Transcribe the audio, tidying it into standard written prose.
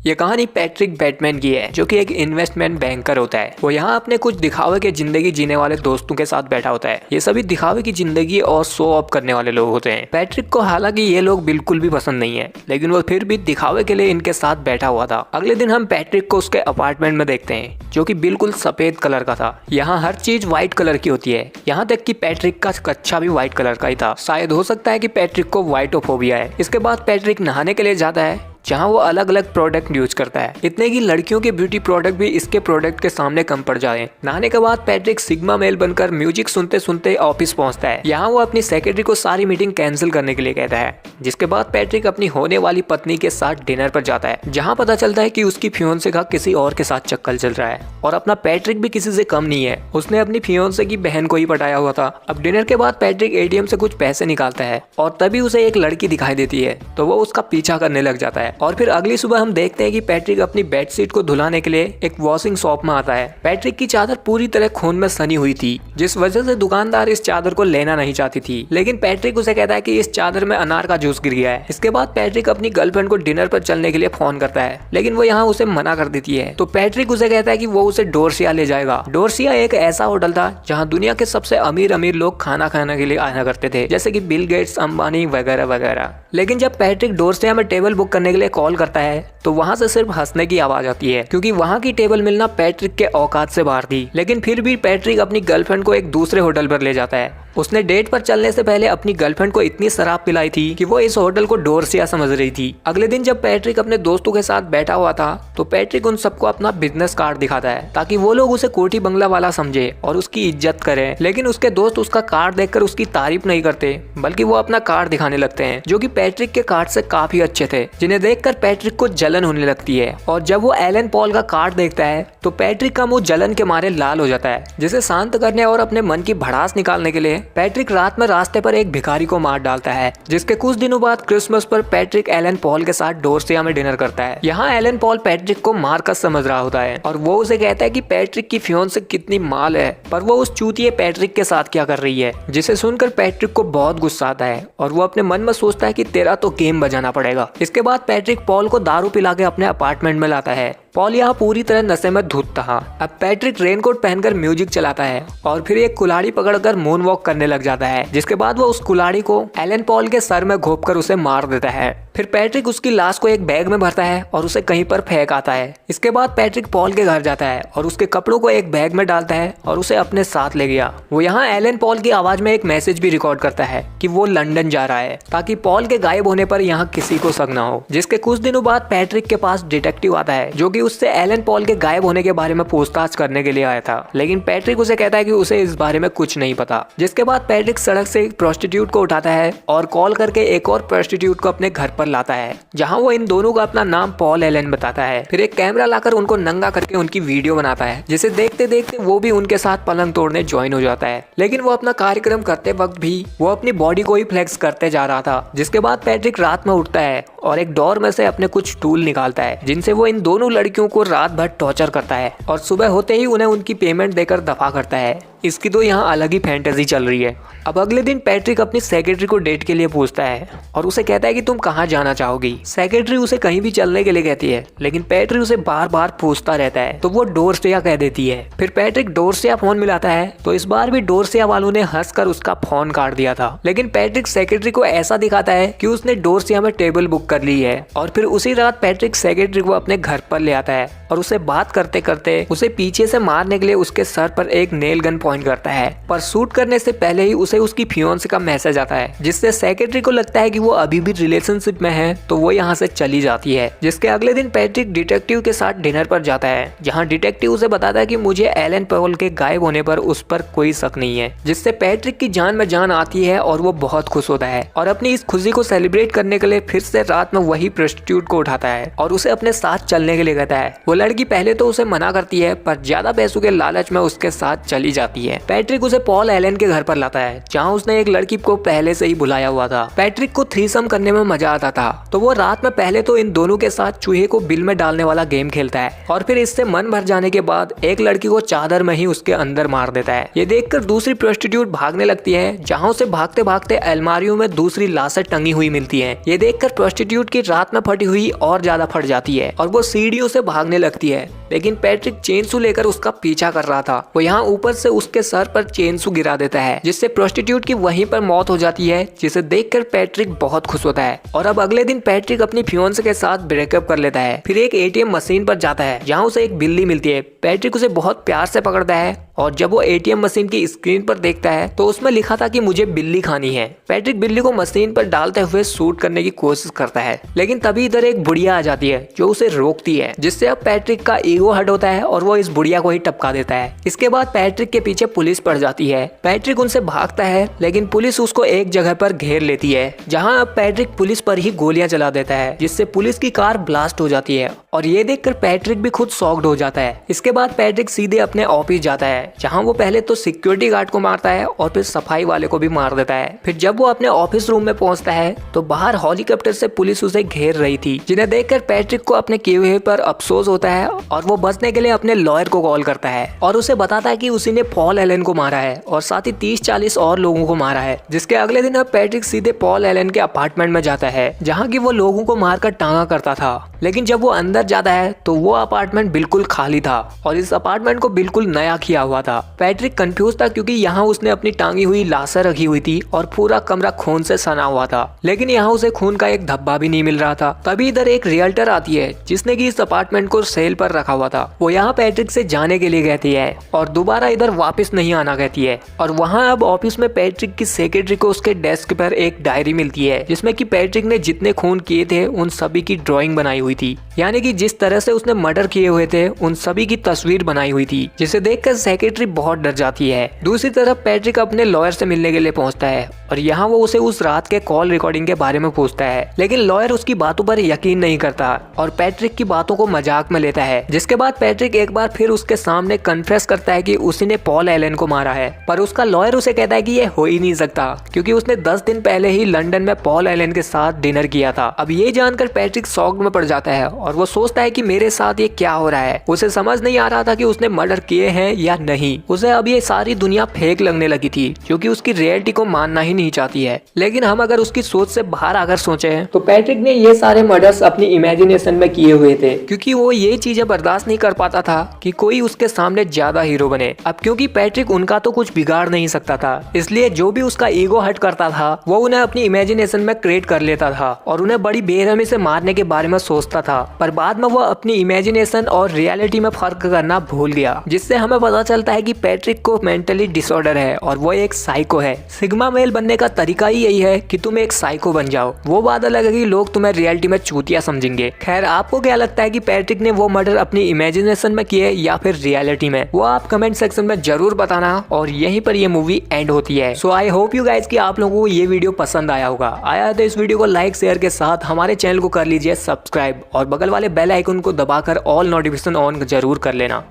ये कहानी Patrick Batman की है, जो कि एक इन्वेस्टमेंट बैंकर होता है। वो यहाँ अपने कुछ दिखावे की जिंदगी जीने वाले दोस्तों के साथ बैठा होता है। ये सभी दिखावे की जिंदगी और शो ऑफ करने वाले लोग होते हैं। पैट्रिक को हालांकि ये लोग बिल्कुल भी पसंद नहीं है, लेकिन वो फिर भी दिखावे के लिए इनके साथ बैठा हुआ था। अगले दिन हम पैट्रिक को उसके अपार्टमेंट में देखते हैं, जो कि बिल्कुल सफेद कलर का था। यहाँ हर चीज व्हाइट कलर की होती है, यहाँ तक कि पैट्रिक का कच्छा भी व्हाइट कलर का ही था। शायद हो सकता है कि पैट्रिक को व्हाइटोफोबिया है। इसके बाद पैट्रिक नहाने के लिए जाता है, जहाँ वो अलग अलग प्रोडक्ट यूज करता है। इतने की लड़कियों के ब्यूटी प्रोडक्ट भी इसके प्रोडक्ट के सामने कम पड़ जाए। नहाने के बाद पैट्रिक सिग्मा मेल बनकर म्यूजिक सुनते सुनते ऑफिस पहुंचता है। यहाँ वो अपनी सेक्रेटरी को सारी मीटिंग कैंसिल करने के लिए कहता है, जिसके बाद पैट्रिक अपनी होने वाली पत्नी के साथ डिनर पर जाता है, जहाँ पता चलता है कि उसकी फियोंसे का किसी और के साथ चक्कर चल रहा है। और अपना पैट्रिक भी किसी से कम नहीं है, उसने अपनी फियोंसे की बहन को ही पटाया हुआ था। अब डिनर के बाद पैट्रिक एटीएम से कुछ पैसे निकालता है और तभी उसे एक लड़की दिखाई देती है, तो वो उसका पीछा करने लग जाता है। और फिर अगली सुबह हम देखते हैं कि पैट्रिक अपनी बेडशीट को धुलाने के लिए एक वॉशिंग शॉप में आता है। पैट्रिक की चादर पूरी तरह खून में सनी हुई थी, जिस वजह से दुकानदार इस चादर को लेना नहीं चाहती थी, लेकिन पैट्रिक उसे कहता है कि इस चादर में अनार का जूस गिर गया है। इसके बाद पैट्रिक अपनी गर्लफ्रेंड को डिनर पर चलने के लिए फोन करता है, लेकिन वो यहाँ उसे मना कर देती है। तो पैट्रिक उसे कहता है कि वो उसे डोरसिया ले जाएगा। डोरसिया एक ऐसा होटल था जहाँ दुनिया के सबसे अमीर अमीर लोग खाना खाने के लिए आया करते थे, जैसे कि बिल गेट्स, अंबानी वगैरह वगैरह। लेकिन जब पैट्रिक डोरसिया में टेबल बुक करने के लिए कॉल करता है, तो वहाँ से सिर्फ हंसने की आवाज आती है, क्योंकि वहाँ की टेबल मिलना पैट्रिक के औकात से बाहर थी। लेकिन फिर भी पैट्रिक अपनी गर्लफ्रेंड को एक दूसरे होटल पर ले जाता है। उसने डेट पर चलने से पहले अपनी गर्लफ्रेंड को इतनी शराब पिलाई थी कि वो इस होटल को डोरसिया समझ रही थी। अगले दिन जब पैट्रिक अपने दोस्तों के साथ बैठा हुआ था, तो पैट्रिक उन सबको अपना बिजनेस कार्ड दिखाता है, ताकि वो लोग उसे कोठी बंगला वाला समझे और उसकी इज्जत करें। लेकिन उसके दोस्त उसका कार्ड देखकर उसकी तारीफ नहीं करते, बल्कि वो अपना कार्ड दिखाने लगते हैं, जो कि पैट्रिक के कार्ड से काफी अच्छे थे, जिन्हें देखकर पैट्रिक को जलन होने लगती है। और जब वो एलन पॉल का कार्ड देखता है, तो पैट्रिक का मुंह जलन के मारे लाल हो जाता है। जिसे शांत करने और अपने मन की भड़ास निकालने के लिए पैट्रिक रात में रास्ते पर एक भिखारी को मार डालता है। जिसके कुछ दिनों बाद क्रिसमस पर पैट्रिक एलन पॉल के साथ डोरसिया में डिनर करता है। यहाँ एलन पॉल पैट्रिक को मार्कस समझ रहा होता है, और वो उसे कहता है कि पैट्रिक की फियोंसे कितनी माल है, पर वो उस चूतिए पैट्रिक के साथ क्या कर रही है। जिसे सुनकर पैट्रिक को बहुत गुस्सा आता है, और वो अपने मन में सोचता है कि तेरा तो गेम बजाना पड़ेगा। इसके बाद पैट्रिक पॉल को दारू पिला के अपने अपार्टमेंट में लाता है। पॉल यहाँ पूरी तरह नशे में धुत था। अब पैट्रिक रेनकोट पहनकर म्यूजिक चलाता है और फिर एक कुल्हाड़ी पकड़कर मून वॉक करने लग जाता है, जिसके बाद वो उस कुल्हाड़ी को एलन पॉल के सर में घोंपकर उसे मार देता है। फिर पैट्रिक उसकी लाश को एक बैग में भरता है और उसे कहीं पर फेंक आता है। इसके बाद पैट्रिक पॉल के घर जाता है और उसके कपड़ों को एक बैग में डालता है और उसे अपने साथ ले गया। वो यहाँ एलन पॉल की आवाज में एक मैसेज भी रिकॉर्ड करता है कि वो लंदन जा रहा है, ताकि पॉल के गायब होने पर यहाँ किसी को शक न हो। जिसके कुछ दिनों बाद पैट्रिक के पास डिटेक्टिव आता है, जो कि उससे एलन पॉल के गायब होने के बारे में पूछताछ करने के लिए आया था। लेकिन पैट्रिक उसे कहता है कि उसे इस बारे में कुछ नहीं पता। जिसके बाद पैट्रिक सड़क से एक प्रोस्टिट्यूट को उठाता है और कॉल करके एक और प्रोस्टिट्यूट को अपने घर पर लाता है, जहां वो इन दोनों का अपना नाम पॉल एलन बताता है। फिर एक कैमरा लाकर उनको नंगा करके उनकी वीडियो बनाता है, जिसे देखते देखते वो भी उनके साथ पलंग तोड़ने ज्वाइन हो जाता है। लेकिन वो अपना कार्यक्रम करते वक्त भी वो अपनी बॉडी को ही फ्लेक्स करते जा रहा था। जिसके बाद पैट्रिक रात में उठता है और एक डोर में से अपने कुछ टूल निकालता है, जिनसे वो इन दोनों लड़कियों को रात भर टॉर्चर करता है और सुबह होते ही उन्हें उनकी पेमेंट देकर दफा करता है। इसकी तो यहाँ अलग ही फैंटेसी चल रही है। अब अगले दिन पैट्रिक अपनी सेक्रेटरी को डेट के लिए पूछता है और उसे कहता है कि तुम कहाँ जाना चाहोगी। सेक्रेटरी उसे कहीं भी चलने के लिए कहती है, लेकिन पैट्रिक उसे बार बार पूछता रहता है, तो वो डोरसिया कह देती है। फिर पैट्रिक डोरसिया फोन मिलाता है, तो इस बार भी डोरसिया वालों ने हंसकर उसका फोन काट दिया था। लेकिन पैट्रिक सेक्रेटरी को ऐसा दिखाता है कि उसने डोरसिया में टेबल बुक कर ली है। और फिर उसी रात पैट्रिक सेक्रेटरी को अपने घर पर ले आता है और उसे बात करते करते उसे पीछे से मारने के लिए उसके सर पर एक नेल गन पॉइंट करता है। पर शूट करने से पहले ही उसे उसकी फियोंसे का मैसेज आता है, जिससे सेक्रेटरी को लगता है कि वो अभी भी रिलेशनशिप में है, तो वो यहाँ से चली जाती है। जिसके अगले दिन पैट्रिक डिटेक्टिव के साथ डिनर पर जाता है, जहाँ डिटेक्टिव उसे बताता है कि मुझे एलन पॉल के गायब होने पर उस पर कोई शक नहीं है। जिससे पैट्रिक की जान में जान आती है और वो बहुत खुश होता है और अपनी इस खुशी को सेलिब्रेट करने के लिए फिर से रात में वही प्रोस्टिट्यूट को उठाता है और उसे अपने साथ चलने के लिए कहता है। वो लड़की पहले तो उसे मना करती है, पर ज्यादा पैसों के लालच में उसके साथ चली जाती है। पैट्रिक उसे पॉल एलन के घर पर लाता है, जहाँ उसने एक लड़की को पहले से ही बुलाया हुआ था। पैट्रिक को थ्रीसम करने में मजा आता था, तो वो रात में पहले तो इन दोनों के साथ चूहे को बिल में डालने वाला गेम खेलता है, और फिर इससे मन भर जाने के बाद एक लड़की को चादर में ही उसके अंदर मार देता है। ये देखकर दूसरी प्रोस्टिट्यूट भागने लगती है, जहाँ उसे भागते भागते अलमारियों में दूसरी लाशें टंगी हुई मिलती है। ये देखकर प्रोस्टिट्यूट की रात में फटी हुई और ज्यादा फट जाती है और वो सीढ़ियों से भागने लगती है, लेकिन पैट्रिक चेनसू लेकर उसका पीछा कर रहा था। वो यहाँ ऊपर से उसके सर पर चेनसू गिरा देता है, जिससे प्रोस्टिट्यूट की वहीं पर मौत हो जाती है, जिसे देखकर पैट्रिक बहुत खुश होता है। और अब अगले दिन पैट्रिक अपनी फियोन्से के साथ ब्रेकअप कर लेता है। फिर एक एटीएम मशीन पर जाता है, जहाँ उसे एक बिल्ली मिलती है। पैट्रिक उसे बहुत प्यार से पकड़ता है, और जब वो एटीएम मशीन की स्क्रीन पर देखता है तो उसमें लिखा था कि मुझे बिल्ली खानी है। पैट्रिक बिल्ली को मशीन पर डालते हुए शूट करने की कोशिश करता है, लेकिन तभी इधर एक बुढ़िया आ जाती है जो उसे रोकती है, जिससे अब पैट्रिक का ईगो हर्ट होता है और वो इस बुढ़िया को ही टपका देता है। इसके बाद पैट्रिक के पीछे पुलिस पड़ जाती है। पैट्रिक उनसे भागता है, लेकिन पुलिस उसको एक जगह पर घेर लेती है, जहाँ अब पैट्रिक पुलिस पर ही गोलियां चला देता है, जिससे पुलिस की कार ब्लास्ट हो जाती है। और ये देखकर पैट्रिक भी खुद शॉक्ड हो जाता है। इसके बाद पैट्रिक सीधे अपने ऑफिस जाता है, जहाँ वो पहले तो सिक्योरिटी गार्ड को मारता है और फिर सफाई वाले को भी मार देता है। फिर जब वो अपने ऑफिस रूम में पहुंचता है तो बाहर हेलीकॉप्टर से पुलिस उसे घेर रही थी, जिन्हें देखकर पैट्रिक को अपने किए हुए पर अफसोस होता है और वो बचने के लिए अपने लॉयर को कॉल करता है और उसे बताता है कि उसी ने पॉल एलन को मारा है और साथ ही 30-40 और लोगों को मारा है। जिसके अगले दिन अब पैट्रिक सीधे पॉल एलन के अपार्टमेंट में जाता है, जहाँ की वो लोगों को मारकर टांगा करता था। लेकिन जब वो अंदर जाता है तो वो अपार्टमेंट बिल्कुल खाली था और इस अपार्टमेंट को बिल्कुल नया किया हुआ था। पैट्रिक कंफ्यूज था, क्योंकि यहाँ उसने अपनी टांगी हुई लाशें रखी हुई थी और पूरा कमरा खून से सना हुआ था, लेकिन यहाँ उसे खून का एक धब्बा भी नहीं मिल रहा था। तभी इधर एक रियल्टर आती है, जिसने कि इस अपार्टमेंट को सेल पर रखा हुआ था। वो यहाँ पैट्रिक से जाने के लिए कहती है और दोबारा इधर वापस नहीं आना कहती है। और वहाँ अब ऑफिस में पैट्रिक की सेक्रेटरी को उसके डेस्क पर एक डायरी मिलती है, जिसमें कि पैट्रिक ने जितने खून किए थे उन सभी की ड्राइंग बनाई हुई थी, यानी कि जिस तरह से उसने मर्डर किए हुए थे उन सभी की तस्वीर बनाई हुई थी, जिसे देखकर सेक्रेटरी बहुत डर जाती है। दूसरी तरफ पैट्रिक अपने लॉयर से मिलने के लिए पहुंचता है और यहाँ वो उसे उस रात के कॉल रिकॉर्डिंग के बारे में पूछता है, लेकिन लॉयर उसकी बातों पर यकीन नहीं करता और पैट्रिक की बातों को मजाक में लेता है। जिसके बाद पैट्रिक एक बार फिर उसके सामने कन्फेस करता है कि उसी ने पॉल एलन को मारा है, पर उसका लॉयर उसे कहता है कि ये हो ही नहीं सकता, क्योंकि उसने 10 दिन पहले ही लंदन में पॉल एलन के साथ डिनर किया था। अब ये जानकर पैट्रिक शॉक में पड़ जाता है और वो सोचता है कि मेरे साथ ये क्या हो रहा है। उसे समझ नहीं आ रहा था कि उसने मर्डर किए हैं या नहीं। उसे अब ये सारी दुनिया फेक लगने लगी थी, क्योंकि उसकी रियलिटी को मानना ही नहीं चाहती है। लेकिन हम अगर उसकी सोच से बाहर आकर सोचे तो पैट्रिक ने ये सारे मर्डर्स अपनी इमेजिनेशन में किए हुए थे, क्योंकि वो ये चीजें बर्दाश्त नहीं कर पाता था कि कोई उसके सामने ज्यादा हीरो बने। अब क्योंकि पैट्रिक उनका तो कुछ बिगाड़ नहीं सकता था, इसलिए जो भी उसका ईगो हर्ट करता था वो उन्हें अपनी इमेजिनेशन में क्रिएट कर लेता था और उन्हें बड़ी बेरहमी से मारने के बारे में सोचता था। पर बाद में वो अपनी इमेजिनेशन और रियलिटी में फर्क करना भूल गया, जिससे हमें पता चलता है कि पैट्रिक को मेंटली डिसऑर्डर है और वो एक साइको है। सिग्मा मेल बनने का तरीका ही यही है कि तुम एक साइको बन जाओ। वो बात अलग है कि लोग तुम्हें रियलिटी में चूतिया समझेंगे। खैर, आपको क्या लगता है कि पैट्रिक ने वो मर्डर अपनी इमेजिनेशन में किए या फिर रियलिटी में? वो आप कमेंट सेक्शन में जरूर बताना। और यहीं पर ये मूवी एंड होती है। सो आई होप यू गाइज कि आप लोगों को ये वीडियो पसंद आया होगा। आया तो इस वीडियो को लाइक शेयर के साथ हमारे चैनल को कर लीजिए सब्सक्राइब और बगल वाले बेल आइकन को दबाकर ऑल नोटिफिकेशन ऑन जरूर कर लेना।